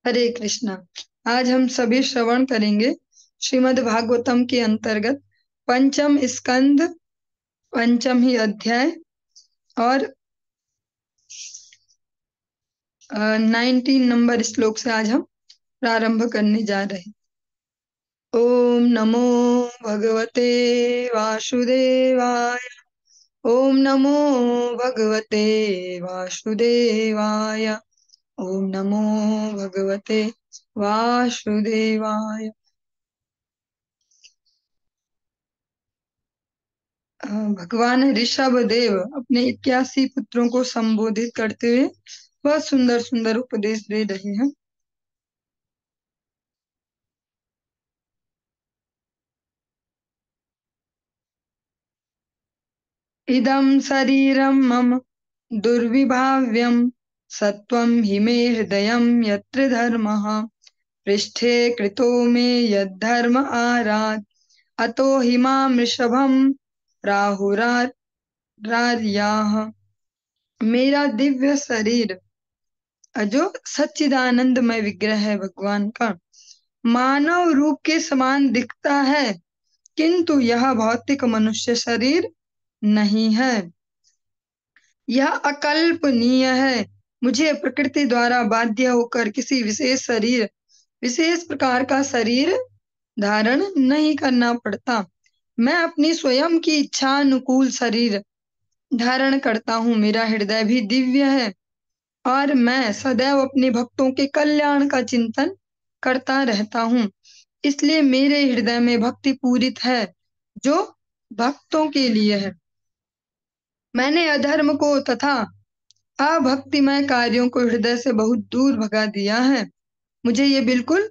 हरे कृष्णा। आज हम सभी श्रवण करेंगे श्रीमद् भागवतम के अंतर्गत पंचम स्कंद, पंचम ही अध्याय और 19 नंबर श्लोक से आज हम प्रारंभ करने जा रहे हैं। ओम नमो भगवते वासुदेवाय। ओम नमो भगवते वासुदेवाय। ओम नमो भगवते वासुदेवाय। भगवान ऋषभ देव अपने 81 पुत्रों को संबोधित करते हुए बहुत सुंदर सुंदर उपदेश दे रहे हैं। इदं शरीरं मम दुर्विभाव्यं सत्वं हि मे हृदयं यत्र धर्मः पृष्ठे कृतो मे यद्धर्म आरात् अतो हि मां वृषभं प्राहुरार्याः। मेरा दिव्य शरीर जो सच्चिदानंदमय विग्रह है भगवान का, मानव रूप के समान दिखता है, किंतु यह भौतिक मनुष्य शरीर नहीं है। यह अकल्पनीय है। मुझे प्रकृति द्वारा बाध्य होकर किसी विशेष शरीर, विशेष प्रकार का शरीर धारण नहीं करना पड़ता। मैं अपनी स्वयं की इच्छा अनुकूल शरीर धारण करता हूँ। मेरा हृदय भी दिव्य है और मैं सदैव अपने भक्तों के कल्याण का चिंतन करता रहता हूँ। इसलिए मेरे हृदय में भक्ति पूरित है जो भक्तों के लिए है। मैंने अधर्म को तथा अभक्तिमय कार्यों को हृदय से बहुत दूर भगा दिया है। मुझे ये बिल्कुल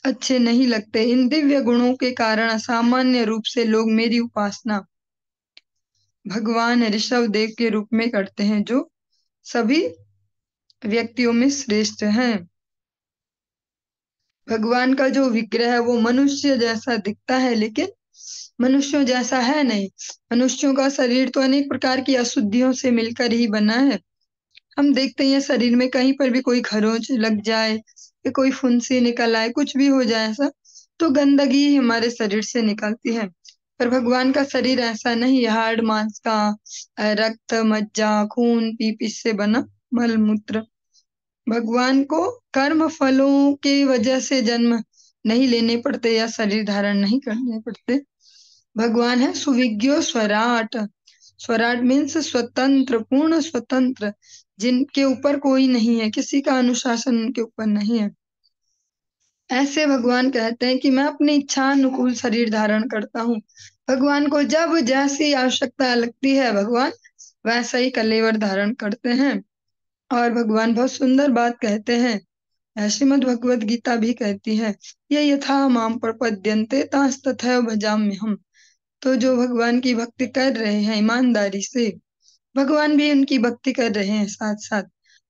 अच्छे नहीं लगते। इन दिव्य गुणों के कारण असामान्य रूप से लोग मेरी उपासना भगवान ऋषभ देव के रूप में करते हैं, जो सभी व्यक्तियों में श्रेष्ठ हैं। भगवान का जो विग्रह है वो मनुष्य जैसा दिखता है, लेकिन मनुष्यों जैसा है नहीं। मनुष्यों का शरीर तो अनेक प्रकार की अशुद्धियों से मिलकर ही बना है। हम देखते हैं शरीर में कहीं पर भी कोई खरोंच लग जाए या कोई फुंसी निकल आए, कुछ भी हो जाए ऐसा, तो गंदगी ही हमारे शरीर से निकलती है। पर भगवान का शरीर ऐसा नहीं है। हाड़ मांस का, रक्त, मज्जा, खून, पीप इससे बना मल मूत्र। भगवान को कर्म फलों के वजह से जन्म नहीं लेने पड़ते या शरीर धारण नहीं करने पड़ते। भगवान है सुविज्ञो स्वराट। स्वराट मीन्स स्वतंत्र, पूर्ण स्वतंत्र, जिनके ऊपर कोई नहीं है, किसी का अनुशासन उनके ऊपर नहीं है। ऐसे भगवान कहते हैं कि मैं अपनी इच्छा अनुकूल शरीर धारण करता हूँ। भगवान को जब जैसी आवश्यकता लगती है भगवान वैसा ही कलेवर धारण करते हैं। और भगवान बहुत सुंदर बात कहते हैं। श्रीमद् भगवत गीता भी कहती है, ये यथा माम प्रपद्यन्ते तास तथैव भजाम्यहम्। तो जो भगवान की भक्ति कर रहे हैं ईमानदारी से, भगवान भी उनकी भक्ति कर रहे हैं साथ साथ,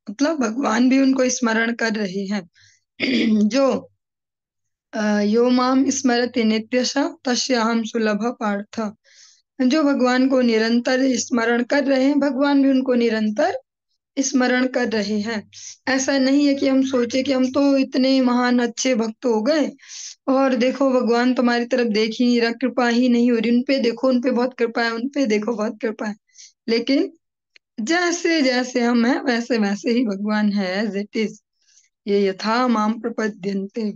मतलब भगवान भी उनको स्मरण कर रहे हैं। जो यो माम स्मरति नित्यशः तस्याहं सुलभ पार्थ। जो भगवान को निरंतर स्मरण कर रहे हैं, भगवान भी उनको निरंतर स्मरण कर रहे हैं। ऐसा नहीं है कि हम सोचे कि हम तो इतने महान अच्छे भक्त हो गए और देखो भगवान तुम्हारी तरफ देख ही नहीं रहा, कृपा ही नहीं हो रही। उनपे देखो, उनपे बहुत कृपा है, उनपे देखो बहुत कृपा है। लेकिन जैसे जैसे हम हैं वैसे वैसे ही भगवान है, एज इट इज। ये यथा माम प्रपद्यन्ते।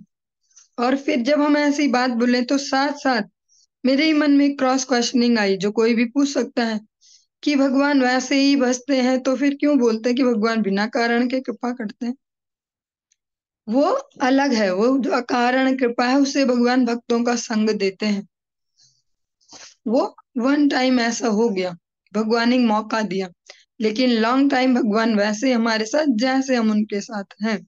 और फिर जब हम ऐसी बात बोले तो साथ साथ मेरे ही मन में क्रॉस क्वेश्चनिंग आई, जो कोई भी पूछ सकता है कि भगवान वैसे ही बसते हैं तो फिर क्यों बोलते हैं कि भगवान बिना कारण के कृपा करते हैं। वो अलग है। वो जो अकारण कृपा है उससे भगवान भक्तों का संग देते हैं। वो वन टाइम ऐसा हो गया, भगवान ने मौका दिया, लेकिन लॉन्ग टाइम भगवान वैसे हमारे साथ जैसे हम उनके साथ हैं।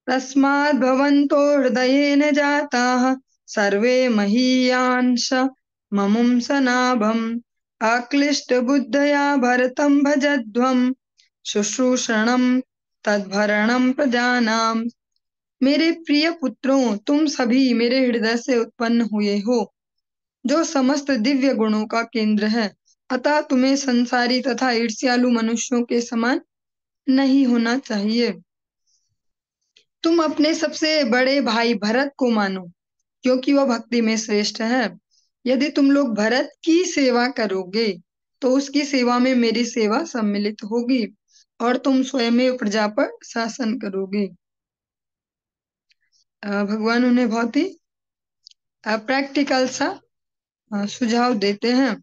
तस्माद् भवन्तो हृदयेन जाताः सर्वे महीयान्स ममुं सनाभम् आक्लिष्टबुद्धया भरतं भजध्वम् शुश्रूषणं तद्भरणं प्रजानाम्। मेरे प्रिय पुत्रों, तुम सभी मेरे हृदय से उत्पन्न हुए हो, जो समस्त दिव्य गुणों का केंद्र है। अतः तुम्हें संसारी तथा ईर्ष्यालु मनुष्यों के समान नहीं होना चाहिए। तुम अपने सबसे बड़े भाई भरत को मानो, क्योंकि वह भक्ति में श्रेष्ठ है। यदि तुम लोग भरत की सेवा करोगे तो उसकी सेवा में मेरी सेवा सम्मिलित होगी और तुम स्वयं प्रजा पर शासन करोगे। भगवान उन्हें बहुत ही प्रैक्टिकल सा सुझाव देते हैं।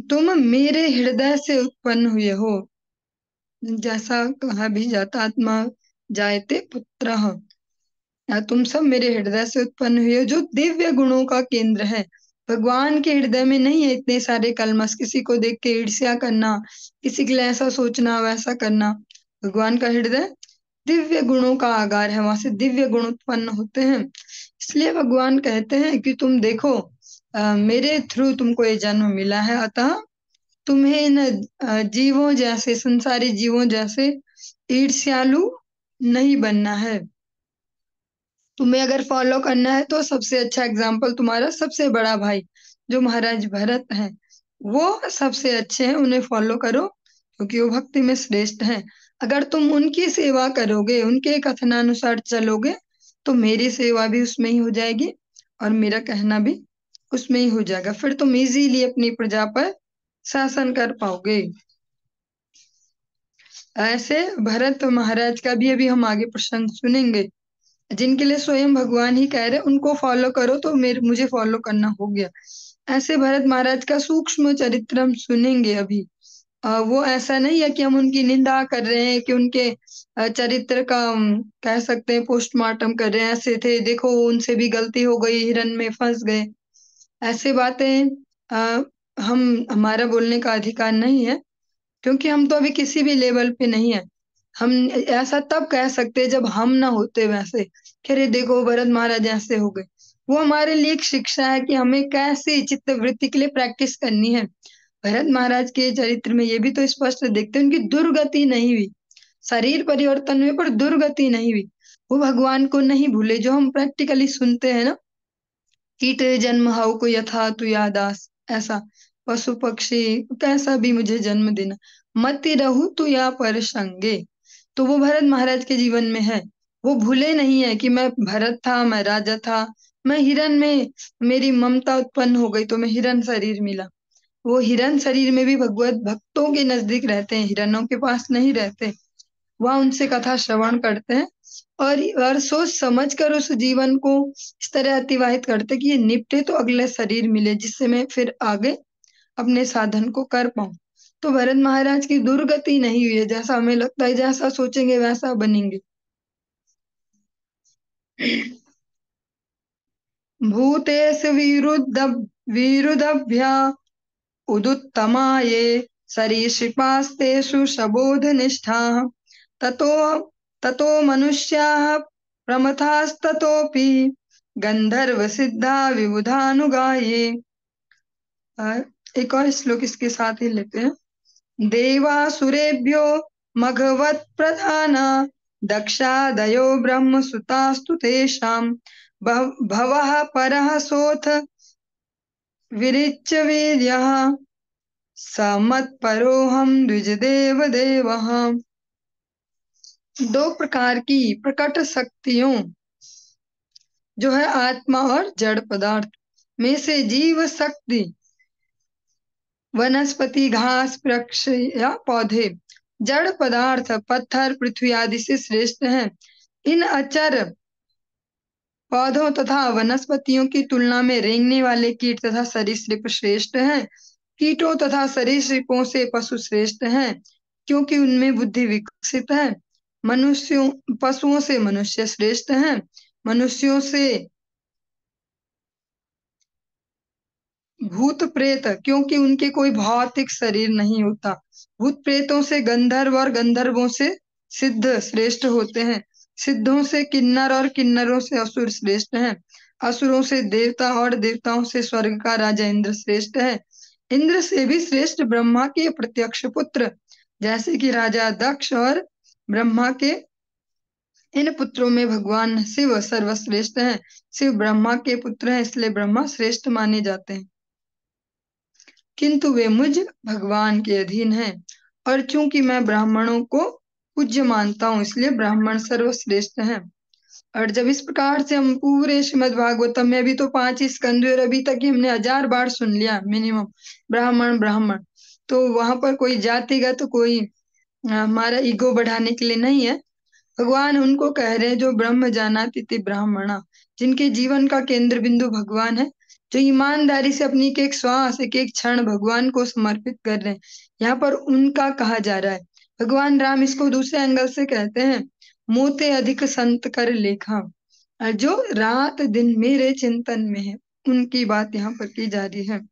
तुम मेरे हृदय से उत्पन्न हुए हो, जैसा कहा भी जाता, आत्मा जायते पुत्रः। तुम सब मेरे हृदय से उत्पन्न हुए हो, जो दिव्य गुणों का केंद्र है। भगवान के हृदय में नहीं है इतने सारे कलमश, किसी को देख के ईर्ष्या करना, किसी के लिए ऐसा सोचना वैसा करना। भगवान का हृदय दिव्य गुणों का आगार है, वहां से दिव्य गुण उत्पन्न होते हैं। इसलिए भगवान कहते हैं कि तुम देखो, मेरे थ्रू तुमको ये जन्म मिला है, अतः तुम्हें इन जीवों जैसे, संसारी जीवों जैसे ईर्ष्यालु नहीं बनना है। तुम्हें अगर फॉलो करना है तो सबसे अच्छा एग्जाम्पल तुम्हारा सबसे बड़ा भाई जो महाराज भरत है, वो सबसे अच्छे हैं, उन्हें फॉलो करो क्योंकि वो भक्ति में श्रेष्ठ हैं। अगर तुम उनकी सेवा करोगे, उनके कथनानुसार चलोगे, तो मेरी सेवा भी उसमें ही हो जाएगी और मेरा कहना भी उसमें ही हो जाएगा। फिर तुम इजीली अपनी प्रजा पर शासन कर पाओगे। ऐसे भरत महाराज का भी अभी हम आगे प्रसंग सुनेंगे, जिनके लिए स्वयं भगवान ही कह रहे उनको फॉलो करो, तो मेरे मुझे फॉलो करना हो गया। ऐसे भरत महाराज का सूक्ष्म चरित्र हम सुनेंगे अभी। वो ऐसा नहीं है कि हम उनकी निंदा कर रहे हैं, कि उनके चरित्र का कह सकते हैं पोस्टमार्टम कर रहे हैं, ऐसे थे देखो उनसे भी गलती हो गई, हिरन में फंस गए, ऐसे बातें आ, हम हमारा बोलने का अधिकार नहीं है, क्योंकि हम तो अभी किसी भी लेवल पे नहीं है। हम ऐसा तब कह सकते हैं जब हम ना होते वैसे, कि अरे देखो भरत महाराज ऐसे हो गए। वो हमारे लिए एक शिक्षा है कि हमें कैसी चित्त वृत्ति के लिए प्रैक्टिस करनी है। भरत महाराज के चरित्र में ये भी तो स्पष्ट देखते हैं, उनकी दुर्गति नहीं हुई, शरीर परिवर्तन हुए पर दुर्गति नहीं हुई। वो भगवान को नहीं भूले, जो हम प्रैक्टिकली सुनते हैं ना, कीट जन्म हव को यथा तु यादास, ऐसा पशु पक्षी कैसा भी मुझे जन्म देना, मति रहु तु या पर संगे। तो वो भरत महाराज के जीवन में है। वो भूले नहीं है कि मैं भरत था, मैं राजा था, मैं हिरन में मेरी ममता उत्पन्न हो गई तो मैं हिरन शरीर मिला। वो हिरन शरीर में भी भगवत भक्तों के नजदीक रहते हैं, हिरनों के पास नहीं रहते। वह उनसे कथा श्रवण करते हैं और सोच समझ कर उस जीवन को इस तरह अतिवाहित करते कि ये निपटे तो अगले शरीर मिले, जिससे मैं फिर आगे अपने साधन को कर पाऊं। तो भरत महाराज की दुर्गति नहीं हुई है, जैसा हमें लगता है, जैसा सोचेंगे वैसा बनेंगे। भूतेषु विरुद्धभ्या उदुत्तमाये सरीसृपास्तेषु सबोधनिष्ठाः ततो ततो मनुष्याः प्रमथास्ततोऽपि गंधर्वसिद्धा विबुधानुगाये। एक और श्लोक इसके साथ ही लेते हैं। देवासुरेभ्यो मघवत् प्रधाना दक्षादयो ब्रह्मसुतास्तु तेषां भवः परः सोऽथ विरिच्य वीर्यः स मत्परोऽहं द्विजदेव देवः। दो प्रकार की प्रकट शक्तियों, जो है आत्मा और जड़ पदार्थ में से जीव शक्ति वनस्पति घास वृक्ष या पौधे, जड़ पदार्थ पत्थर पृथ्वी आदि से श्रेष्ठ हैं। इन अचर पौधों तथा वनस्पतियों की तुलना में रेंगने वाले कीट तथा सरीसृप श्रेष्ठ हैं। कीटों तथा सरीसृपों से पशु श्रेष्ठ हैं, क्योंकि उनमें बुद्धि विकसित है। मनुष्यों पशुओं से मनुष्य श्रेष्ठ हैं। मनुष्यों से भूत प्रेत, क्योंकि उनके कोई भौतिक शरीर नहीं होता। भूत प्रेतों से गंधर्व और गंधर्वों से सिद्ध श्रेष्ठ होते हैं। सिद्धों से किन्नर और किन्नरों से असुर श्रेष्ठ हैं। असुरों से देवता और देवताओं से स्वर्ग का राजा इंद्र श्रेष्ठ है। इंद्र से भी श्रेष्ठ ब्रह्मा के प्रत्यक्ष पुत्र, जैसे कि राजा दक्ष और ब्रह्मा के इन पुत्रों में भगवान शिव सर्वश्रेष्ठ हैं। शिव ब्रह्मा के पुत्र हैं, इसलिए ब्रह्मा श्रेष्ठ माने जाते हैं, किंतु वे मुझ भगवान के अधीन हैं। और चूंकि मैं ब्राह्मणों को पूज्य मानता हूँ, इसलिए ब्राह्मण सर्वश्रेष्ठ हैं। और जब इस प्रकार से हम पूरे श्रीमद् भागवतम में, अभी तो 5 ही स्कंद हुए और अभी तक ही हमने 1000 बार सुन लिया मिनिमम, ब्राह्मण ब्राह्मण। तो वहां पर कोई जातिगत, कोई हमारा ईगो बढ़ाने के लिए नहीं है। भगवान उनको कह रहे हैं जो ब्रह्म जानाति ते ब्राह्मणा, जिनके जीवन का केंद्र बिंदु भगवान है, जो ईमानदारी से अपनी एक श्वास, एक एक क्षण भगवान को समर्पित कर रहे हैं, यहाँ पर उनका कहा जा रहा है। भगवान राम इसको दूसरे एंगल से कहते हैं, मोते अधिक संत कर लेखा, और जो रात दिन मेरे चिंतन में है, उनकी बात यहाँ पर की जा रही है।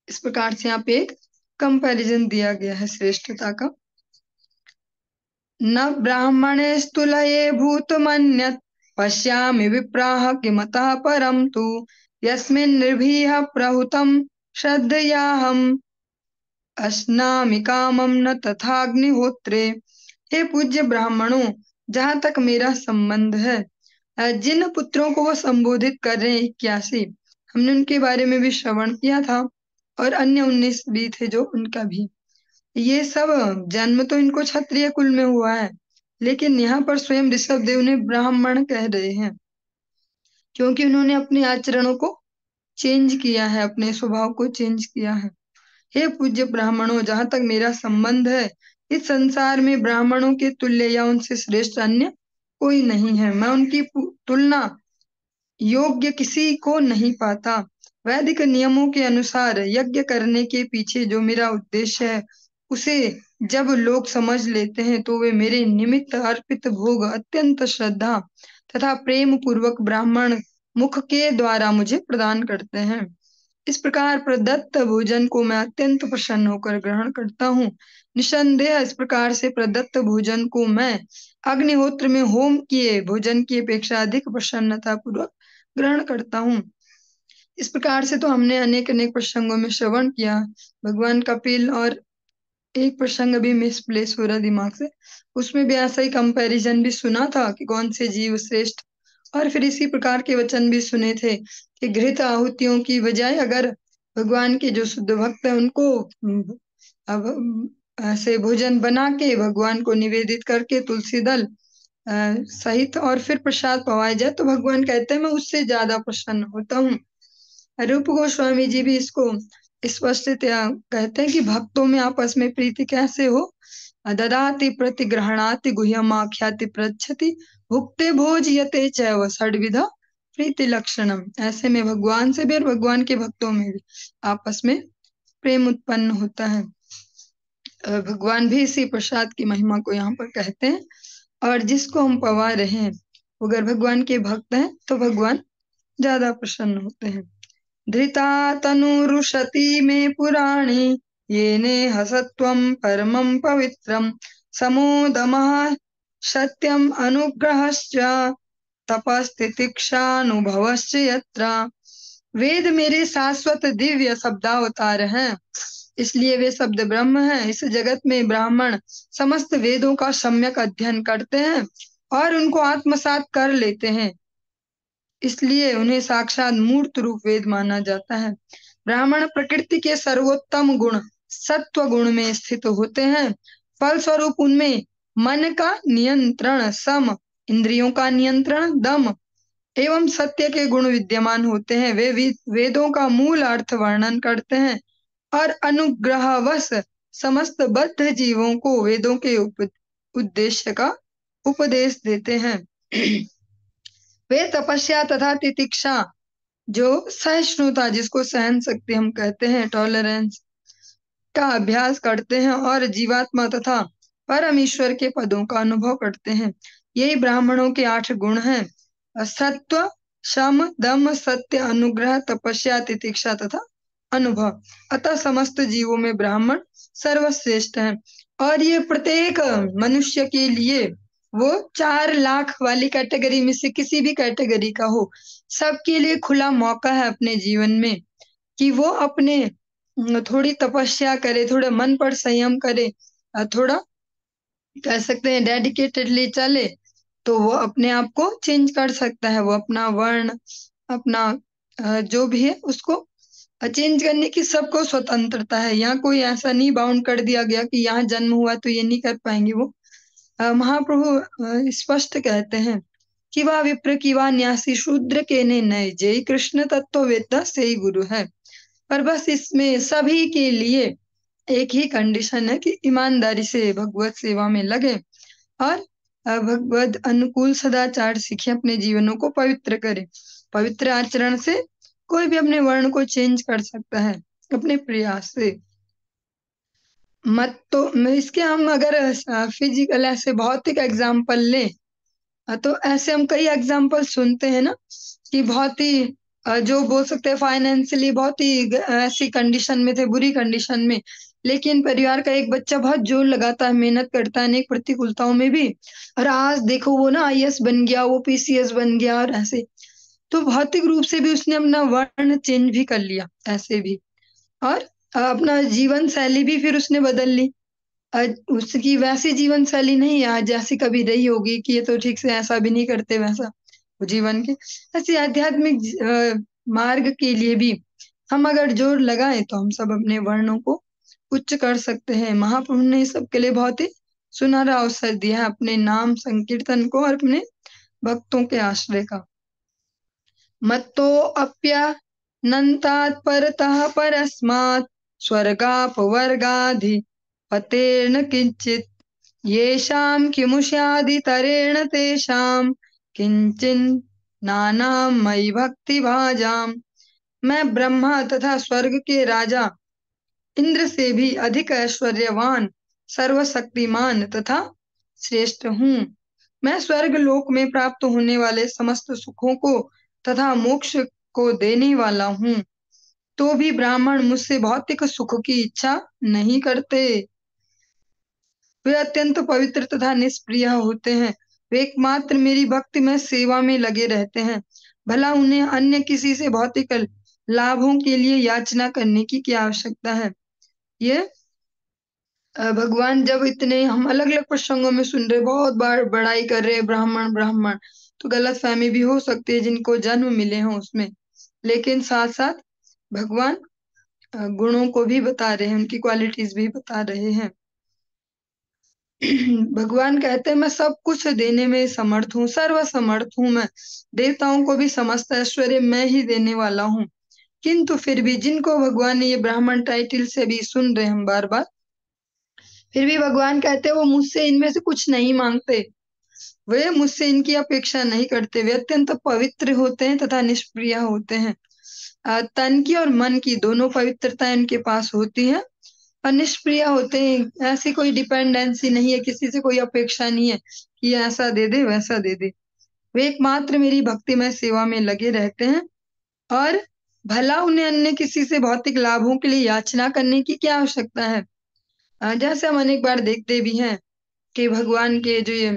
इस प्रकार से यहाँ पे एक कंपैरिजन दिया गया है श्रेष्ठता का। न ब्राह्मणेस्तुलये भूतमन्यत् पश्यामि विप्राः किमतः परं तु यस्मिन् निर्भीः प्रहुतं श्रद्धयाहम् अश्नामि कामं न तथाग्निहोत्रे। हे पूज्य ब्राह्मणों, जहाँ तक मेरा संबंध है, जिन पुत्रों को वो संबोधित कर रहे हैं 81, हमने उनके बारे में भी श्रवण किया था, और अन्य 19 भी थे जो उनका भी। ये सब जन्म तो इनको क्षत्रिय कुल में हुआ है, लेकिन यहाँ पर स्वयं ऋषभ देव ने ब्राह्मण कह रहे हैं, क्योंकि उन्होंने अपने आचरणों को चेंज किया है, अपने स्वभाव को चेंज किया है। हे पूज्य ब्राह्मणों, जहाँ तक मेरा संबंध है, इस संसार में ब्राह्मणों के तुल्य या उनसे श्रेष्ठ अन्य कोई नहीं है। मैं उनकी तुलना योग्य किसी को नहीं पाता। वैदिक नियमों के अनुसार यज्ञ करने के पीछे जो मेरा उद्देश्य है, उसे जब लोग समझ लेते हैं, तो वे मेरे निमित्त अर्पित भोग अत्यंत श्रद्धा तथा प्रेम पूर्वक ब्राह्मण मुख के द्वारा मुझे प्रदान करते हैं। इस प्रकार प्रदत्त भोजन को मैं अत्यंत प्रसन्न होकर ग्रहण करता हूँ। निसंदेह इस प्रकार से प्रदत्त भोजन को मैं अग्निहोत्र में होम किए भोजन की अपेक्षा अधिक प्रसन्नता पूर्वक ग्रहण करता हूँ। इस प्रकार से तो हमने अनेक अनेक प्रसंगों में श्रवण किया भगवान कपिल, और एक प्रसंग अभी मिसप्लेस हो रहा दिमाग से, उसमें भी ऐसा ही कंपैरिजन भी सुना था कि कौन से जीव श्रेष्ठ, और फिर इसी प्रकार के वचन भी सुने थे कि घृत आहुतियों की बजाय अगर भगवान के जो शुद्ध भक्त है उनको अब ऐसे भोजन बना के भगवान को निवेदित करके तुलसी दल सहित और फिर प्रसाद पवाया जाए, तो भगवान कहते हैं मैं उससे ज्यादा प्रसन्न होता हूँ। रूप गोस्वामी जी भी इसको स्पष्टतया कहते हैं कि भक्तों में आपस में प्रीति कैसे हो। ददाति प्रतिग्रहणाति गुह्यमाख्याति पृच्छति भुक्ते भोजयते चैव षड्विधा प्रीति लक्षणम। ऐसे में भगवान से भी और भगवान के भक्तों में भी आपस में प्रेम उत्पन्न होता है। भगवान भी इसी प्रसाद की महिमा को यहाँ पर कहते हैं, और जिसको हम पवा रहे हैं अगर भगवान के भक्त हैं तो भगवान ज्यादा प्रसन्न होते हैं। धृता तनुरुशती मे पुराणी येने हसत्वं परमं पवित्रं समोदमः सत्यम अनुग्रहश्च तपस्तितिक्षानुभवश्च यत्र। वेद मेरे शाश्वत दिव्य शब्दावतार हैं, इसलिए वे शब्द ब्रह्म हैं। इस जगत में ब्राह्मण समस्त वेदों का सम्यक अध्ययन करते हैं और उनको आत्मसात कर लेते हैं, इसलिए उन्हें साक्षात मूर्त रूप वेद माना जाता है। ब्राह्मण प्रकृति के सर्वोत्तम गुण सत्व गुण में स्थित होते हैं। फलस्वरूप उनमें मन का नियंत्रण, सम, इंद्रियों का नियंत्रण, दम एवं सत्य के गुण विद्यमान होते हैं। वे वेदों का मूल अर्थ वर्णन करते हैं और अनुग्रहवश समस्त बद्ध जीवों को वेदों के उद्देश्य का उपदेश देते हैं। वे तपस्या तथा तितिक्षा, जो सहिष्णुता, जिसको सहन शक्ति हम कहते हैं, टॉलरेंस का अभ्यास करते हैं और जीवात्मा तथा परमेश्वर के पदों का अनुभव करते हैं। यही ब्राह्मणों के 8 गुण हैं: सत्व, शम, दम, सत्य, अनुग्रह, तपस्या, तितिक्षा तथा अनुभव। अतः समस्त जीवों में ब्राह्मण सर्वश्रेष्ठ हैं, और ये प्रत्येक मनुष्य के लिए वो 4 लाख वाली कैटेगरी में से किसी भी कैटेगरी का हो, सबके लिए खुला मौका है अपने जीवन में कि वो अपने थोड़ी तपस्या करे, थोड़ा मन पर संयम करे, थोड़ा कह सकते हैं डेडिकेटेडली चले, तो वो अपने आप को चेंज कर सकता है, वो अपना वर्ण, अपना जो भी है उसको चेंज करने की सबको स्वतंत्रता है। यहाँ कोई ऐसा नहीं बाउंड कर दिया गया कि यहाँ जन्म हुआ तो ये नहीं कर पाएंगे। वो महाप्रभु स्पष्ट कहते हैं कि वह विप्र की वह न्यासी शूद्र के ने नए जय कृष्ण तत्व वेत्ता से ही गुरु है। पर बस इसमें सभी के लिए एक ही कंडीशन है कि ईमानदारी से भगवत सेवा में लगे और भगवत अनुकूल सदाचार सीखे, अपने जीवनों को पवित्र करे। पवित्र आचरण से कोई भी अपने वर्ण को चेंज कर सकता है अपने प्रयास से। मत तो इसके हम अगर फिजिकल ऐसे भौतिक एग्जाम्पल लें, तो ऐसे हम कई एग्जाम्पल सुनते हैं ना कि बहुत ही जो बोल सकते हैं फाइनेंशियली बहुत ही ऐसी कंडीशन में थे, बुरी कंडीशन में, लेकिन परिवार का एक बच्चा बहुत जोर लगाता है, मेहनत करता है अनेक प्रतिकूलताओं में भी, और आज देखो वो ना आईएएस बन गया, वो पीसीएस बन गया, और ऐसे तो भौतिक रूप से भी उसने अपना वर्ण चेंज भी कर लिया ऐसे भी। और अपना जीवन शैली भी फिर उसने बदल ली। उसकी वैसी जीवन शैली नहीं है आज जैसी कभी रही होगी कि ये तो ठीक से ऐसा भी नहीं करते वैसा, वो जीवन के ऐसे आध्यात्मिक मार्ग के लिए भी हम अगर जोर लगाएं तो हम सब अपने वर्णों को उच्च कर सकते हैं। महाप्रभु ने इस सब के लिए बहुत ही सुनहरा अवसर दिया है अपने नाम संकीर्तन को और अपने भक्तों के आश्रय का। मत्तो अप्यनन्तात् परतः परस्मात् स्वर्गापवर्गाधि पतेर्न किंचित् येषां किमुष्यादितरेण तेषां किंचिन् नानां मयि भक्ति भाजाम। मैं ब्रह्मा तथा स्वर्ग के राजा इंद्र से भी अधिक ऐश्वर्यवान, सर्वशक्तिमान तथा श्रेष्ठ हूँ। मैं स्वर्ग लोक में प्राप्त होने वाले समस्त सुखों को तथा मोक्ष को देने वाला हूँ। तो भी ब्राह्मण मुझसे भौतिक सुख की इच्छा नहीं करते। वे अत्यंत पवित्र तथा निष्प्रिय होते हैं। वे एकमात्र मेरी भक्ति में सेवा में लगे रहते हैं। भला उन्हें अन्य किसी से भौतिक लाभों के लिए याचना करने की क्या आवश्यकता है। ये भगवान जब इतने हम अलग अलग प्रसंगों में सुन रहे, बहुत बार बड़ाई कर रहे हैं ब्राह्मण ब्राह्मण, तो गलत फहमी भी हो सकती है जिनको जन्म मिले हों उसमें, लेकिन साथ साथ भगवान गुणों को भी बता रहे हैं, उनकी क्वालिटीज भी बता रहे हैं। भगवान कहते हैं मैं सब कुछ देने में समर्थ हूँ, सर्व समर्थ हूँ मैं, देवताओं को भी समस्त ऐश्वर्य मैं ही देने वाला हूँ। किंतु फिर भी जिनको भगवान ने ये ब्राह्मण टाइटल से भी सुन रहे हम बार बार, फिर भी भगवान कहते हैं वो मुझसे इनमें से कुछ नहीं मांगते, वे मुझसे इनकी अपेक्षा नहीं करते। वे अत्यंत पवित्र होते हैं तथा निष्प्रिय होते हैं। तन की और मन की दोनों पवित्रता इनके पास होती है और निष्प्रिय होते हैं। ऐसी कोई डिपेंडेंसी नहीं है, किसी से कोई अपेक्षा नहीं है कि ये ऐसा दे दे वैसा दे दे। वे एकमात्र मेरी भक्तिमय सेवा में लगे रहते हैं और भला उन्हें अन्य किसी से भौतिक लाभों के लिए याचना करने की क्या आवश्यकता है। जैसे हम अनेक बार देखते भी हैं कि भगवान के जो ये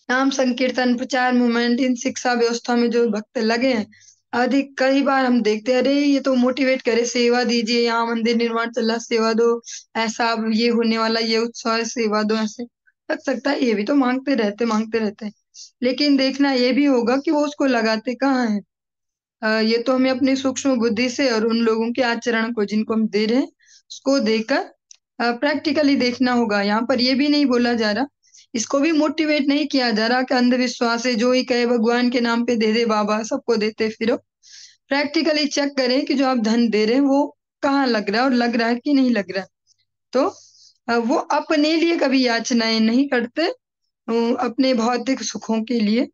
नाम संकीर्तन प्रचार मूवमेंट इन शिक्षा व्यवस्था में जो भक्त लगे हैं, अधिक कई बार हम देखते हैं अरे ये तो मोटिवेट करे सेवा दीजिए, यहाँ मंदिर निर्माण चल रहा सेवा दो, ऐसा अब ये होने वाला ये उत्सव है सेवा दो, ऐसे लग सकता है ये भी तो मांगते रहते हैं। लेकिन देखना ये भी होगा कि वो उसको लगाते कहाँ है। ये तो हमें अपनी सूक्ष्म बुद्धि से और उन लोगों के आचरण को जिनको हम दे रहे हैं उसको देकर प्रैक्टिकली देखना होगा। यहाँ पर ये भी नहीं बोला जा रहा, इसको भी मोटिवेट नहीं किया जा रहा कि अंधविश्वास है, जो ही कहे भगवान के नाम पे दे दे बाबा सबको देते फिरो। प्रैक्टिकली चेक करें कि जो आप धन दे रहे हैं वो कहाँ लग रहा है और लग रहा है कि नहीं लग रहा है। तो वो अपने लिए कभी याचनाएं नहीं करते, अपने भौतिक सुखों के लिए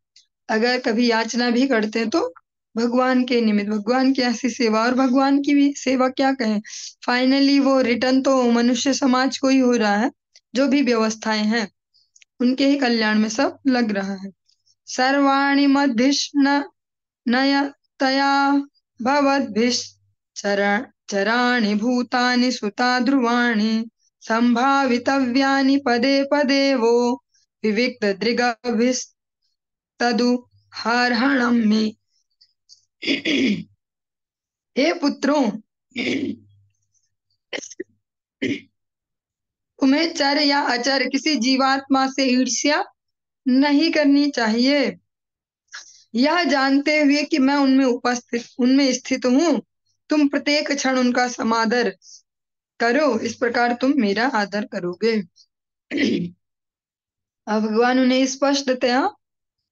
अगर कभी याचना भी करते हैं तो भगवान के निमित्त, भगवान की ऐसी सेवा, और भगवान की भी सेवा क्या कहें, फाइनली वो रिटर्न तो मनुष्य समाज को ही हो रहा है। जो भी व्यवस्थाएं हैं उनके ही कल्याण में सब लग रहा है। सर्वाणि मध्यष्ण नयतया भवद्भिश्चरण चराणि भूतानि सुता ध्रुवाणि संभावितव्यानि पदे पदे वो विविक्त दृगभिस्तदु हार्हणम में। हे पुत्रों, तुम्हें चर या अचर किसी जीवात्मा से ईर्ष्या नहीं करनी चाहिए। यह जानते हुए कि मैं उनमें स्थित हूँ, तुम प्रत्येक क्षण उनका समादर करो, इस प्रकार तुम मेरा आदर करोगे। अब भगवान उन्हें स्पष्टतया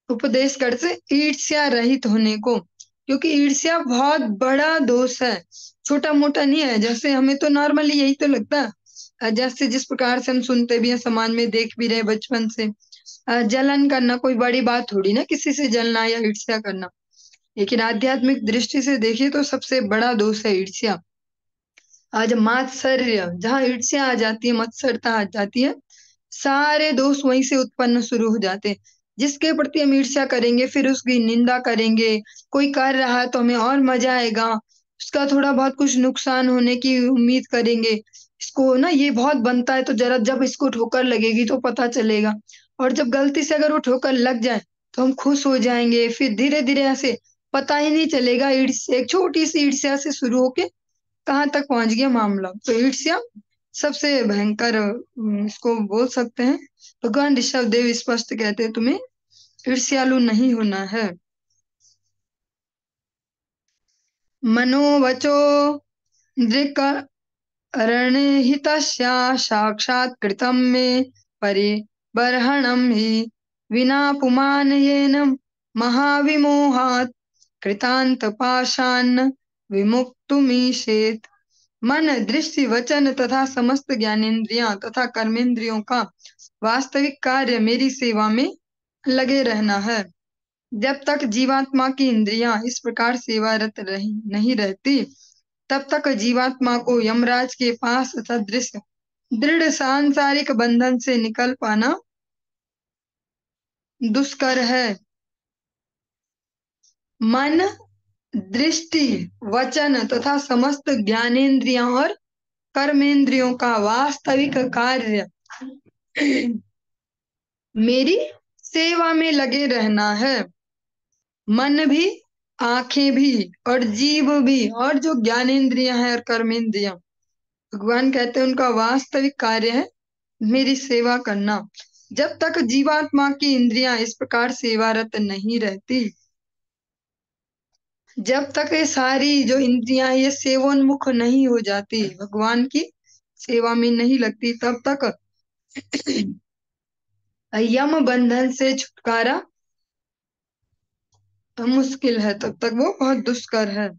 उपदेश करते ईर्ष्या रहित होने को, क्योंकि ईर्ष्या बहुत बड़ा दोष है, छोटा मोटा नहीं है। जैसे हमें तो नॉर्मली यही तो लगता है, जैसे जिस प्रकार से हम सुनते भी हैं, समाज में देख भी रहे बचपन से, जलन करना कोई बड़ी बात थोड़ी ना, किसी से जलना या ईर्ष्या करना। लेकिन आध्यात्मिक दृष्टि से देखिए तो सबसे बड़ा दोष है ईर्ष्या। आज मात्सर्य, जहाँ ईर्ष्या आ जाती है, मत्सरता आ जाती है, सारे दोष वहीं से उत्पन्न शुरू हो जाते हैं। जिसके प्रति हम ईर्ष्या करेंगे, फिर उसकी निंदा करेंगे, कोई कर रहा है तो हमें और मजा आएगा, उसका थोड़ा बहुत कुछ नुकसान होने की उम्मीद करेंगे। इसको ना ये बहुत बनता है, तो जरा जब इसको ठोकर लगेगी तो पता चलेगा, और जब गलती से अगर वो ठोकर लग जाए तो हम खुश हो जाएंगे। फिर धीरे धीरे ऐसे पता ही नहीं चलेगा, ईर्ष्या एक छोटी सी ईर्ष्या से शुरू होके कहाँ तक पहुंच गया मामला। तो ईर्ष्या सबसे भयंकर इसको बोल सकते हैं। भगवान ऋषभ देव स्पष्ट कहते हैं तुम्हें ईर्ष्यालु नहीं होना है। मनोवचो दृक् अरणिहितस्या साक्षात् कृतं मे परिबर्हणं हि विना पुमान् येन महाविमोहात् कृतान्तपाषान् विमुक्तुमीशेत्। मन, दृष्टि, वचन तथा समस्त ज्ञानेंद्रियां तथा कर्मेंद्रियों का वास्तविक कार्य मेरी सेवा में लगे रहना है। जब तक जीवात्मा की इंद्रियां इस प्रकार सेवारत नहीं रहती, तब तक जीवात्मा को यमराज के पास सदृश दृढ़ सांसारिक बंधन से निकल पाना दुष्कर है। मन, दृष्टि, वचन तथा समस्त ज्ञानेंद्रियों और कर्मेंद्रियों का वास्तविक कार्य मेरी सेवा में लगे रहना है। मन भी, आंखें भी, और जीव भी, और जो ज्ञानेंद्रियां हैं और कर्मेंद्रियां, भगवान कहते हैं उनका वास्तविक कार्य है मेरी सेवा करना। जब तक जीवात्मा की इंद्रियां इस प्रकार सेवारत नहीं रहती, जब तक ये सारी जो इंद्रियां ये सेवोन्मुख नहीं हो जाती, भगवान की सेवा में नहीं लगती, तब तक यम बंधन से छुटकारा मुश्किल है, तब तक वो बहुत दुष्कर है।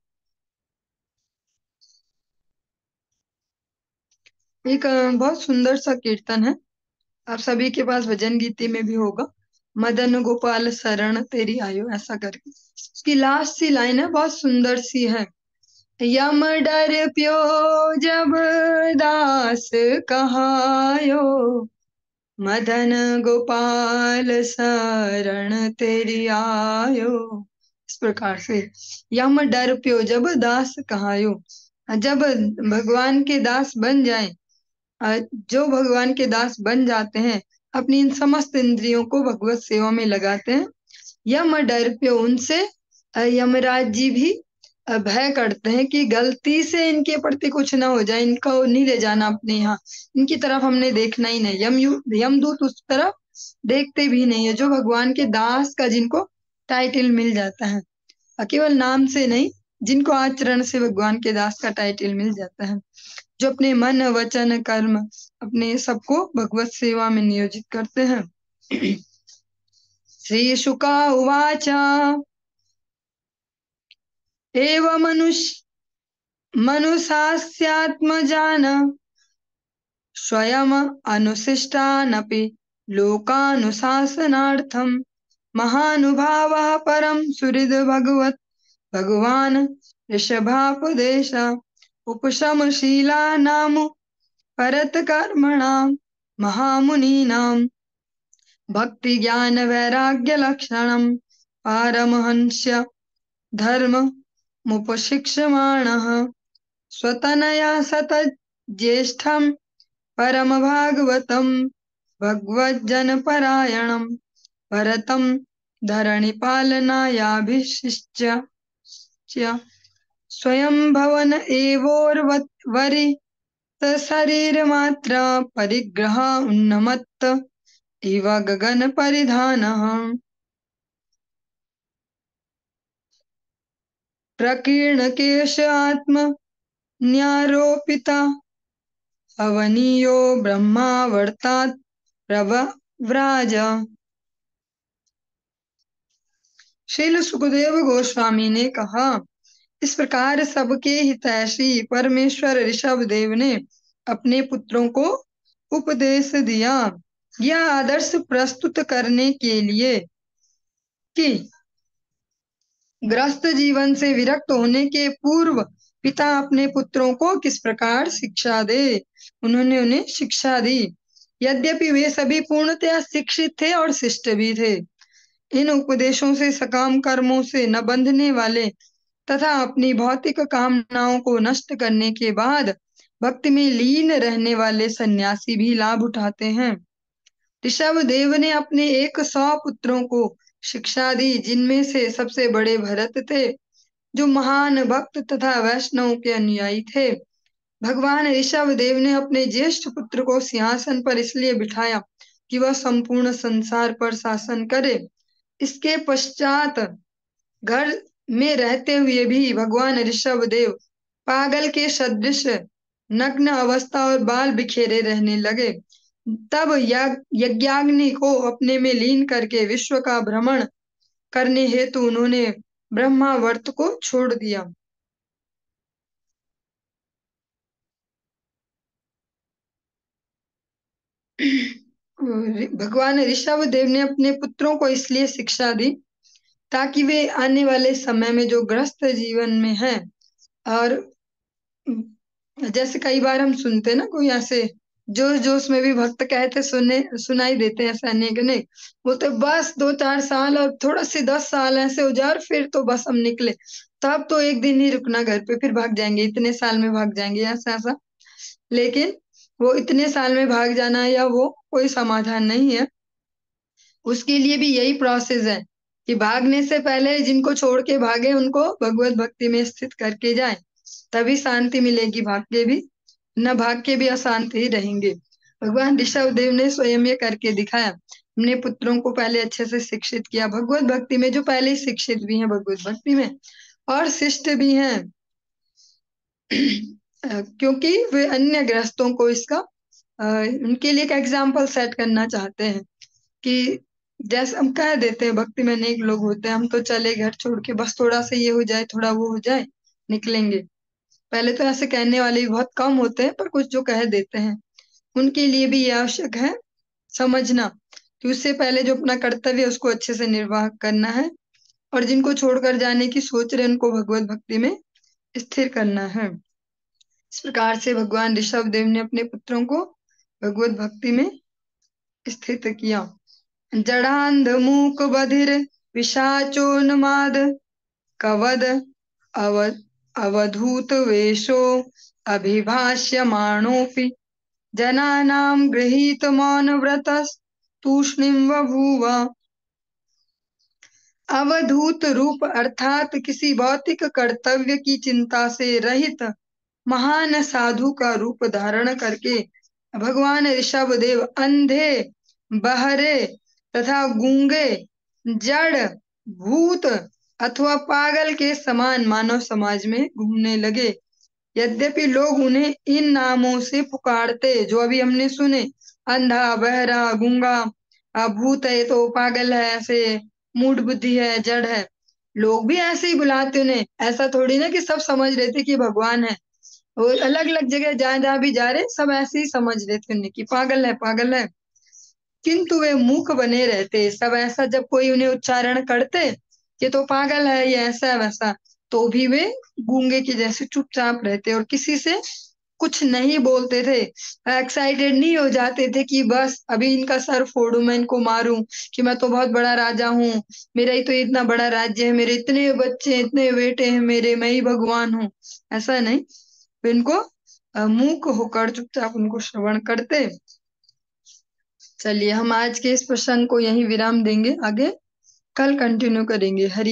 एक बहुत सुंदर सा कीर्तन है, आप सभी के पास भजन गीति में भी होगा। मदन गोपाल शरण तेरी आयो, ऐसा करके उसकी लास्ट सी लाइन है, बहुत सुंदर सी है। यम डर प्यो जब दास कहायो, मदन गोपाल शरण तेरी आयो। इस प्रकार से यम डर प्यो जब दास कहायो, जब भगवान के दास बन जाए, जो भगवान के दास बन जाते हैं, अपनी इन समस्त इंद्रियों को भगवत सेवा में लगाते हैं, यम डर पे उनसे यमराज जी भी भय करते हैं कि गलती से इनके प्रति कुछ ना हो जाए, इनको नहीं ले जाना अपने यहाँ, इनकी तरफ हमने देखना ही नहीं। यमदूत उस तरफ देखते भी नहीं है, जो भगवान के दास का जिनको टाइटल मिल जाता है, केवल नाम से नहीं, जिनको आचरण से भगवान के दास का टाइटल मिल जाता है, जो अपने मन वचन कर्म अपने सबको भगवत सेवा में नियोजित करते हैं। श्री शुका उवाच एव मनुषास्यात्मजान स्वयं अनुशिष्टानपि लोकानुशासनार्थं महानुभावः परं सुहृद भगवान् ऋषभापदेश उपशमशीलानां परतकर्मणां महामुनीनां भक्ति ज्ञान वैराग्य लक्षणं पारमहंस्य धर्म मुपशिक्षमाणः स्वतनया सतज्येष्ठं परम भागवतं भगवज्जनपरायणं भरतं धरणिपालनायाभिषिच्य स्वयं भवन एवोर्वरि शरीरमात्र परिग्रह उन्नमत्त इव गगन परिधानः प्रकीर्ण केश आत्म न्यारोपिता अवनीयो ब्रह्मावर्तात् प्रव्राज। श्रील सुखदेव गोस्वामी ने कहा, इस प्रकार सबके हितैषी परमेश्वर ऋषभ देव ने अपने पुत्रों को उपदेश दिया। यह आदर्श प्रस्तुत करने के लिए कि ग्रस्त जीवन से विरक्त होने के पूर्व पिता अपने पुत्रों को किस प्रकार शिक्षा दे। उन्होंने उन्हें शिक्षा दी। यद्यपि वे सभी पूर्णतया शिक्षित थे और शिष्ट भी थे। इन उपदेशों से सकाम कर्मों से न बंधने वाले तथा अपनी भौतिक कामनाओं को नष्ट करने के बाद भक्ति में लीन रहने वाले सन्यासी भी लाभ उठाते हैं। ऋषभ देव ने अपने 100 पुत्रों को शिक्षा दी, जिनमें से सबसे बड़े भरत थे, जो महान भक्त तथा वैष्णव के अनुयायी थे। भगवान ऋषभ देव ने अपने ज्येष्ठ पुत्र को सिंहासन पर इसलिए बिठाया कि वह संपूर्ण संसार पर शासन करे। इसके पश्चात घर में रहते हुए भी भगवान ऋषभ देव पागल के सदृश नग्न अवस्था और बाल बिखेरे रहने लगे। तब यज्ञाग्नि को अपने में लीन करके विश्व का भ्रमण करने हेतु उन्होंने ब्रह्मावर्त को छोड़ दिया। भगवान ऋषभ देव ने अपने पुत्रों को इसलिए शिक्षा दी ताकि वे आने वाले समय में जो ग्रस्त जीवन में हैं, और जैसे कई बार हम सुनते ना, कोई ऐसे जोश जोश में भी भक्त कहते सुनाई देते हैं, ऐसे अनेक अनेक बोलते बस 2-4 साल और थोड़ा से 10 साल ऐसे हो जाए और फिर तो बस हम निकले, तब तो एक दिन ही रुकना घर पे, फिर भाग जाएंगे, इतने साल में भाग जाएंगे, ऐसा ऐसा। लेकिन वो इतने साल में भाग जाना या वो कोई समाधान नहीं है। उसके लिए भी यही प्रोसेस है कि भागने से पहले जिनको छोड़ के भागे उनको भगवत भक्ति में स्थित करके जाए, तभी शांति मिलेगी। भाग के भी न भाग के भी अशांत ही रहेंगे। भगवान ऋषभ देव ने स्वयं ये करके दिखाया। अपने पुत्रों को पहले अच्छे से शिक्षित किया भगवत भक्ति में, जो पहले ही शिक्षित भी हैं भगवत भक्ति में और शिष्ट भी हैं। क्योंकि वे अन्य गृहस्थों को इसका उनके लिए एक एग्जाम्पल सेट करना चाहते हैं कि जैसे हम कह देते हैं भक्ति में अनेक लोग होते हैं, हम तो चले घर छोड़ के, बस थोड़ा सा ये हो जाए थोड़ा वो हो जाए निकलेंगे। पहले तो ऐसे कहने वाले भी बहुत कम होते हैं, पर कुछ जो कह देते हैं उनके लिए भी ये आवश्यक है समझना कि उससे पहले जो अपना कर्तव्य है उसको अच्छे से निर्वाह करना है, और जिनको छोड़कर जाने की सोच रहे हैं उनको भगवत भक्ति में स्थिर करना है। इस प्रकार से भगवान ऋषभ देव ने अपने पुत्रों को भगवत भक्ति में स्थित किया। जड़ांध मूक बधिर पिशाचोन्माद कवद अवधूत वेशो अभिभाष्यमाणोऽपि जनानां गृहीत मौन व्रतस् तूष्णीं बभूव। अवधूत रूप अर्थात किसी भौतिक कर्तव्य की चिंता से रहित महान साधु का रूप धारण करके भगवान ऋषभ देव अंधे, बहरे तथा गूंगे, जड़, भूत अथवा पागल के समान मानव समाज में घूमने लगे। यद्यपि लोग उन्हें इन नामों से पुकारते जो अभी हमने सुने, अंधा, बहरा, गूंगा, भूत है तो पागल है, ऐसे मूढ़ बुद्धि है, जड़ है, लोग भी ऐसे ही बुलाते उन्हें। ऐसा थोड़ी ना कि सब समझ रहे थे कि भगवान है। वो अलग अलग जगह जहां जहां भी जा रहे सब ऐसे ही समझ रहे थे उन्हें कि पागल है पागल है, किंतु वे मूक बने रहते। सब ऐसा जब कोई उन्हें उच्चारण करते ये तो पागल है, ये ऐसा है वैसा, तो भी वे गूंगे के जैसे चुपचाप रहते और किसी से कुछ नहीं बोलते थे। एक्साइटेड नहीं हो जाते थे कि बस अभी इनका सर फोड़ूं, मैं इनको मारूं, कि मैं तो बहुत बड़ा राजा हूँ, मेरा ही तो इतना बड़ा राज्य है, मेरे इतने बच्चे इतने बेटे हैं मेरे, मैं ही भगवान हूँ, ऐसा नहीं। वे इनको मूक होकर चुपचाप उनको श्रवण करते। चलिए हम आज के इस प्रसंग को यहीं विराम देंगे, आगे कल कंटिन्यू करेंगे। हरि